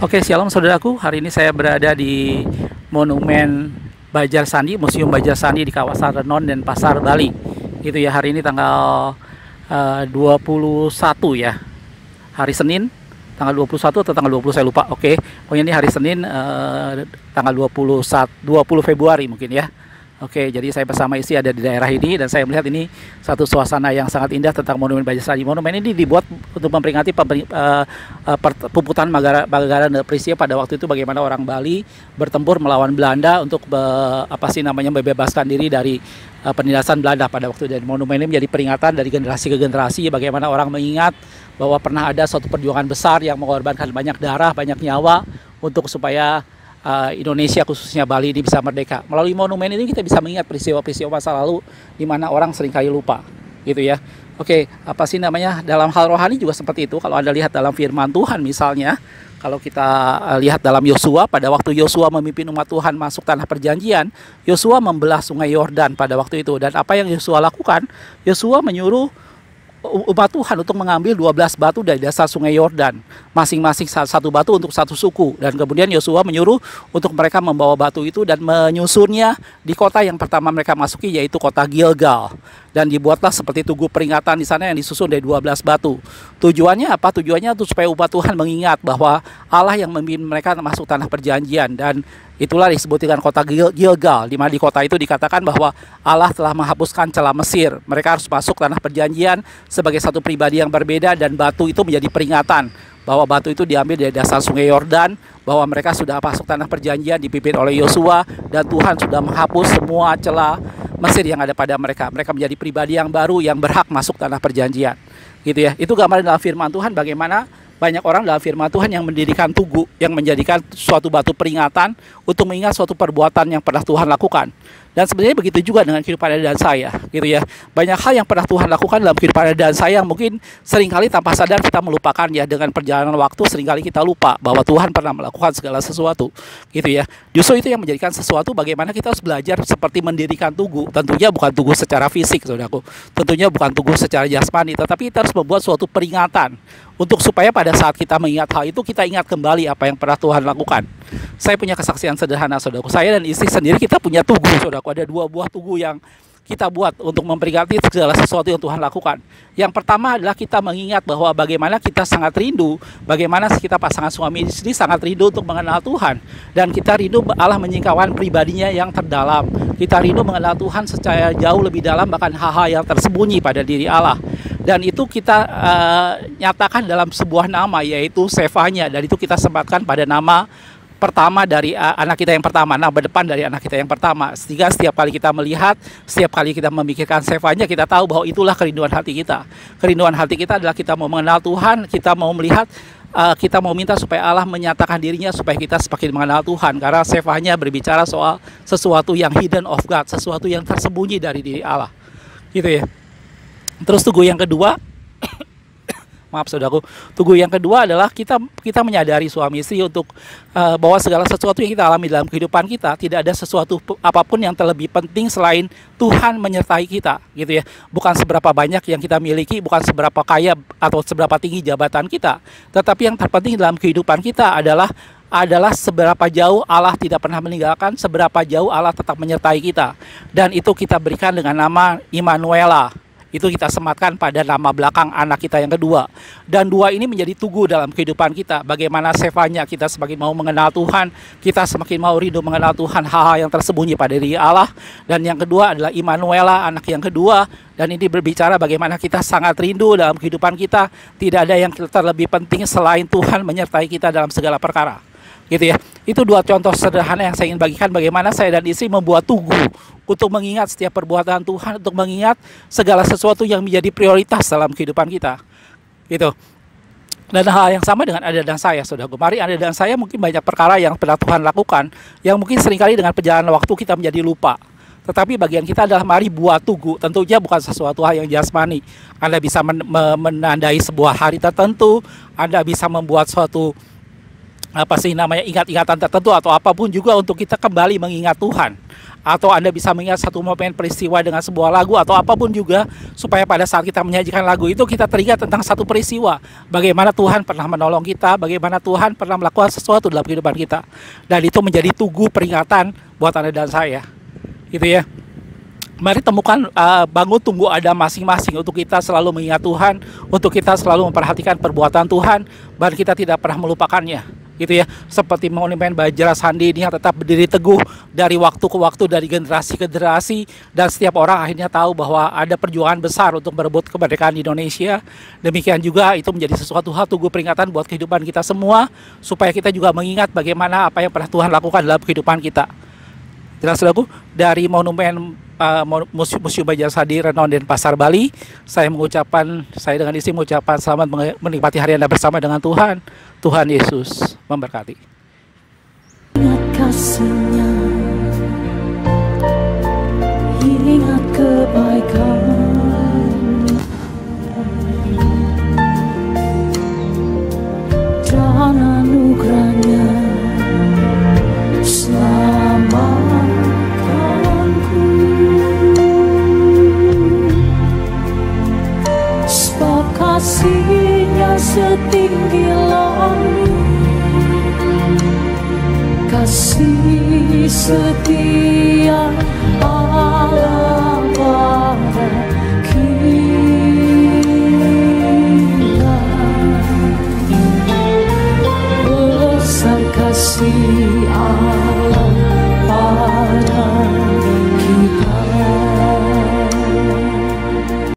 Oke, shalom saudaraku. Hari ini saya berada di Monumen Bajar Sandi, Museum Bajar Sandi di kawasan Renon dan Pasar Bali. Itu ya, hari ini tanggal 21 ya. Hari Senin, tanggal 21 atau tanggal 20 saya lupa. Oke, pokoknya ini hari Senin tanggal 20 Februari mungkin ya. Oke, jadi saya bersama istri ada di daerah ini dan saya melihat ini satu suasana yang sangat indah tentang Monumen Bajar Sandi. Monumen ini dibuat untuk memperingati pepuputan Magaran dan Prisia pada waktu itu, bagaimana orang Bali bertempur melawan Belanda untuk membebaskan diri dari penindasan Belanda pada waktu itu. Dan monumen ini menjadi peringatan dari generasi ke generasi bagaimana orang mengingat bahwa pernah ada suatu perjuangan besar yang mengorbankan banyak darah, banyak nyawa untuk supaya Indonesia khususnya Bali ini bisa merdeka. Melalui monumen ini kita bisa mengingat peristiwa-peristiwa masa lalu di mana orang seringkali lupa, gitu ya. Oke, dalam hal rohani juga seperti itu. Kalau Anda lihat dalam firman Tuhan misalnya, kalau kita lihat dalam Yosua, pada waktu Yosua memimpin umat Tuhan masuk tanah perjanjian, Yosua membelah sungai Yordan pada waktu itu. Dan apa yang Yosua lakukan? Yosua menyuruh umat Tuhan untuk mengambil 12 batu dari dasar sungai Yordan, masing-masing satu batu untuk satu suku. Dan kemudian Yosua menyuruh untuk mereka membawa batu itu dan menyusunnya di kota yang pertama mereka masuki, yaitu kota Gilgal. Dan dibuatlah seperti tugu peringatan di sana yang disusun dari 12 batu. Tujuannya apa? Tujuannya itu supaya umat Tuhan mengingat bahwa Allah yang memimpin mereka masuk tanah perjanjian. Dan itulah disebut dengan kota Gilgal, di mana di kota itu dikatakan bahwa Allah telah menghapuskan celah Mesir. Mereka harus masuk tanah perjanjian sebagai satu pribadi yang berbeda, dan batu itu menjadi peringatan bahwa batu itu diambil dari dasar sungai Yordan, bahwa mereka sudah masuk tanah perjanjian dipimpin oleh Yosua, dan Tuhan sudah menghapus semua celah Mesir yang ada pada mereka. Mereka menjadi pribadi yang baru yang berhak masuk tanah perjanjian. Gitu ya. Itu gambaran dalam firman Tuhan bagaimana banyak orang dalam firman Tuhan yang mendirikan tugu, yang menjadikan suatu batu peringatan untuk mengingat suatu perbuatan yang pernah Tuhan lakukan. Dan sebenarnya begitu juga dengan kehidupan Anda dan saya, gitu ya. Banyak hal yang pernah Tuhan lakukan dalam kehidupan Anda dan saya yang mungkin seringkali tanpa sadar kita melupakan ya. Dengan perjalanan waktu seringkali kita lupa bahwa Tuhan pernah melakukan segala sesuatu, gitu ya. Justru itu yang menjadikan sesuatu bagaimana kita harus belajar seperti mendirikan tugu. Tentunya bukan tugu secara fisik, saudaraku. Tentunya bukan tugu secara jasmani, tetapi kita harus membuat suatu peringatan untuk supaya pada saat kita mengingat hal itu, kita ingat kembali apa yang pernah Tuhan lakukan. Saya punya kesaksian sederhana, saudaraku. Saya dan istri sendiri kita punya tugu, saudaraku. Ada 2 buah tugu yang kita buat untuk memperingati segala sesuatu yang Tuhan lakukan. Yang pertama adalah kita mengingat bahwa bagaimana kita sangat rindu, bagaimana kita pasangan suami istri sangat rindu untuk mengenal Tuhan. Dan kita rindu Allah menyingkapkan pribadinya yang terdalam. Kita rindu mengenal Tuhan secara jauh lebih dalam, bahkan hal-hal yang tersembunyi pada diri Allah. Dan itu kita nyatakan dalam sebuah nama, yaitu Sefanya. Dan itu kita sematkan pada nama pertama dari anak kita yang pertama, nama depan dari anak kita yang pertama. Sehingga setiap kali kita melihat, setiap kali kita memikirkan Sefanya, kita tahu bahwa itulah kerinduan hati kita. Kerinduan hati kita adalah kita mau mengenal Tuhan, kita mau melihat, kita mau minta supaya Allah menyatakan dirinya supaya kita semakin mengenal Tuhan. Karena Sefanya berbicara soal sesuatu yang hidden of God, sesuatu yang tersembunyi dari diri Allah, gitu ya. Terus tugu yang kedua, maaf saudaraku, tugu yang kedua adalah kita menyadari suami istri untuk bahwa segala sesuatu yang kita alami dalam kehidupan kita, tidak ada sesuatu apapun yang terlebih penting selain Tuhan menyertai kita, gitu ya. Bukan seberapa banyak yang kita miliki, bukan seberapa kaya atau seberapa tinggi jabatan kita, tetapi yang terpenting dalam kehidupan kita adalah seberapa jauh Allah tidak pernah meninggalkan, seberapa jauh Allah tetap menyertai kita. Dan itu kita berikan dengan nama Immanuela. Itu kita sematkan pada nama belakang anak kita yang kedua. Dan 2 ini menjadi tugu dalam kehidupan kita. Bagaimana Sefanya, kita semakin mau mengenal Tuhan, kita semakin mau rindu mengenal Tuhan, hal-hal yang tersembunyi pada diri Allah. Dan yang kedua adalah Immanuela, anak yang kedua. Dan ini berbicara bagaimana kita sangat rindu dalam kehidupan kita, tidak ada yang terlebih penting selain Tuhan menyertai kita dalam segala perkara, gitu ya. Itu 2 contoh sederhana yang saya ingin bagikan bagaimana saya dan istri membuat tugu untuk mengingat setiap perbuatan Tuhan, untuk mengingat segala sesuatu yang menjadi prioritas dalam kehidupan kita, gitu. Dan hal yang sama dengan Anda dan saya, saudaraku. Mari Anda dan saya mungkin banyak perkara yang pernah Tuhan lakukan, yang mungkin seringkali dengan perjalanan waktu kita menjadi lupa. Tetapi bagian kita adalah mari buat tugu. Tentunya bukan sesuatu hal yang jasmani. Anda bisa menandai sebuah hari tertentu, Anda bisa membuat suatu ingat-ingatan tertentu atau apapun juga untuk kita kembali mengingat Tuhan. atau Anda bisa mengingat satu momen peristiwa dengan sebuah lagu atau apapun juga, supaya pada saat kita menyajikan lagu itu kita teringat tentang satu peristiwa, bagaimana Tuhan pernah menolong kita, bagaimana Tuhan pernah melakukan sesuatu dalam kehidupan kita, dan itu menjadi tugu peringatan buat Anda dan saya, gitu ya. Mari temukan, bangun tunggu ada masing-masing untuk kita selalu mengingat Tuhan, untuk kita selalu memperhatikan perbuatan Tuhan, dan kita tidak pernah melupakannya, gitu ya. Seperti monumen Bajra Sandi ini yang tetap berdiri teguh dari waktu ke waktu, dari generasi ke generasi, dan setiap orang akhirnya tahu bahwa ada perjuangan besar untuk merebut kemerdekaan di Indonesia. Demikian juga itu menjadi sesuatu hal tugu peringatan buat kehidupan kita semua, supaya kita juga mengingat bagaimana apa yang pernah Tuhan lakukan dalam kehidupan kita. Jelas, saudaraku, dari monumen Museum Bajra Sandi Renon Denpasar, Bali, saya dengan istri mengucapkan selamat menikmati hari Anda bersama dengan Tuhan. Tuhan Yesus memberkati. Ingat kasih-Nya, ingat kebaikan dan anugerah-Nya, selamatkanku. Sebab kasih-Nya setinggi langit, kasih setia